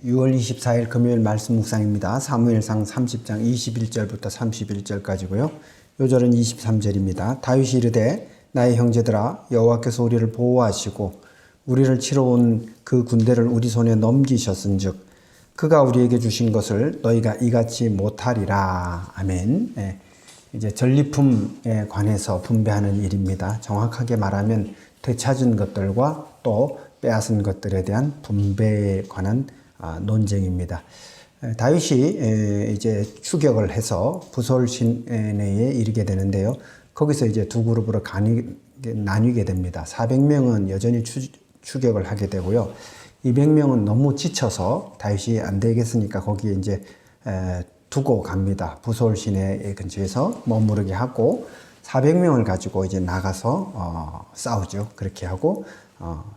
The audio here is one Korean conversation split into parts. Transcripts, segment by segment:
6월 24일 금요일 말씀 묵상입니다. 사무엘상 30장 21절부터 31절까지고요. 요절은 23절입니다. 다윗이 이르되 나의 형제들아 여호와께서 우리를 보호하시고 우리를 치러 온 그 군대를 우리 손에 넘기셨은즉 그가 우리에게 주신 것을 너희가 이같이 못하리라. 아멘. 이제 전리품에 관해서 분배하는 일입니다. 정확하게 말하면 되찾은 것들과 또 빼앗은 것들에 대한 분배에 관한 논쟁입니다. 다윗이 이제 추격을 해서 부솔 시내에 이르게 되는데요. 거기서 이제 두 그룹으로 나뉘게 됩니다. 400명은 여전히 추격을 하게 되고요. 200명은 너무 지쳐서 다윗이 안 되겠으니까 거기에 이제 두고 갑니다. 부솔 시내 근처에서 머무르게 하고 400명을 가지고 이제 나가서 싸우죠. 그렇게 하고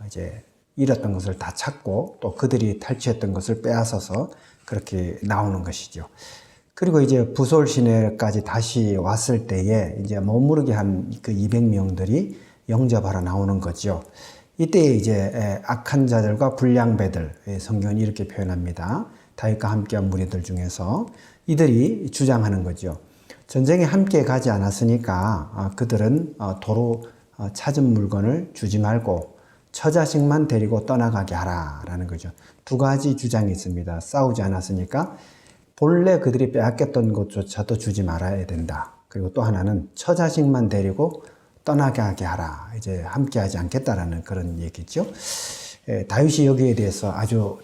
이제 잃었던 것을 다 찾고 또 그들이 탈취했던 것을 빼앗아서 그렇게 나오는 것이죠. 그리고 이제 부솔 시내까지 다시 왔을 때에 이제 머무르게 한 그 200명들이 영접하러 나오는 거죠. 이때 이제 악한 자들과 불량배들, 성경은 이렇게 표현합니다. 다윗과 함께한 무리들 중에서 이들이 주장하는 거죠. 전쟁에 함께 가지 않았으니까 그들은 도로 찾은 물건을 주지 말고 처자식만 데리고 떠나가게 하라라는 거죠. 두 가지 주장이 있습니다. 싸우지 않았으니까 본래 그들이 빼앗겼던 것조차도 주지 말아야 된다. 그리고 또 하나는 처자식만 데리고 떠나게 하라. 이제 함께하지 않겠다라는 그런 얘기죠. 다윗이 여기에 대해서 아주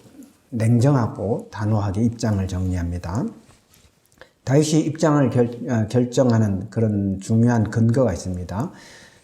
냉정하고 단호하게 입장을 정리합니다. 다윗이 입장을 결정하는 그런 중요한 근거가 있습니다.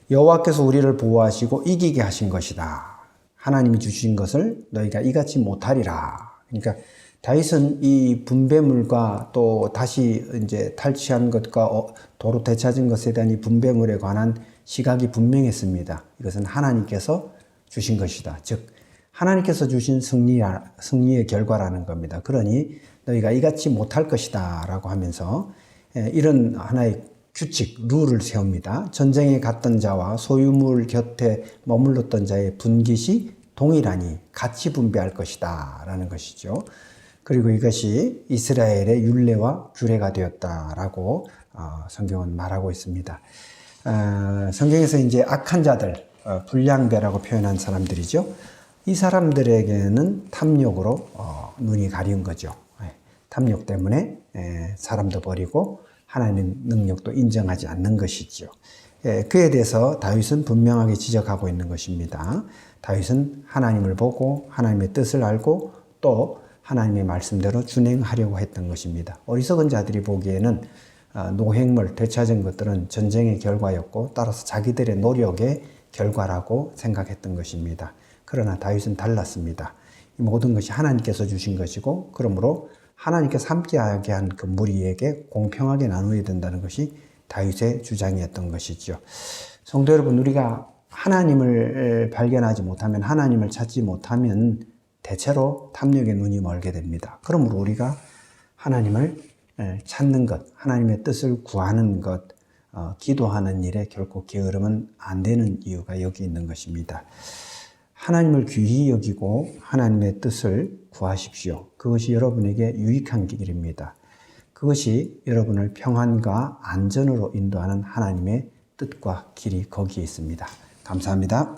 여호와께서 우리를 보호하시고 이기게 하신 것이다. 하나님이 주신 것을 너희가 이같이 못하리라. 그러니까 다윗은 이 분배물과 또 다시 이제 탈취한 것과 도로 되찾은 것에 대한 이 분배물에 관한 시각이 분명했습니다. 이것은 하나님께서 주신 것이다. 즉 하나님께서 주신 승리의 결과라는 겁니다. 그러니 너희가 이같이 못할 것이다 라고 하면서 이런 하나의 규칙, 룰을 세웁니다. 전쟁에 갔던 자와 소유물 곁에 머물렀던 자의 분깃이 동일하니 같이 분배할 것이다 라는 것이죠. 그리고 이것이 이스라엘의 율례와 규례가 되었다라고 성경은 말하고 있습니다. 성경에서 이제 악한 자들, 불량배라고 표현한 사람들이죠. 이 사람들에게는 탐욕으로 눈이 가린 거죠. 탐욕 때문에 사람도 버리고 하나님 능력도 인정하지 않는 것이죠. 그에 대해서 다윗은 분명하게 지적하고 있는 것입니다. 다윗은 하나님을 보고 하나님의 뜻을 알고 또 하나님의 말씀대로 준행하려고 했던 것입니다. 어리석은 자들이 보기에는 노획물, 되찾은 것들은 전쟁의 결과였고 따라서 자기들의 노력의 결과라고 생각했던 것입니다. 그러나 다윗은 달랐습니다. 이 모든 것이 하나님께서 주신 것이고 그러므로 하나님께서 함께하게 한 그 무리에게 공평하게 나누어야 된다는 것이 다윗의 주장이었던 것이죠. 성도 여러분, 우리가 하나님을 발견하지 못하면, 하나님을 찾지 못하면 대체로 탐욕의 눈이 멀게 됩니다. 그러므로 우리가 하나님을 찾는 것, 하나님의 뜻을 구하는 것, 기도하는 일에 결코 게으르면 안 되는 이유가 여기 있는 것입니다. 하나님을 귀히 여기고 하나님의 뜻을 구하십시오. 그것이 여러분에게 유익한 길입니다. 그것이 여러분을 평안과 안전으로 인도하는 하나님의 뜻과 길이 거기에 있습니다. 감사합니다.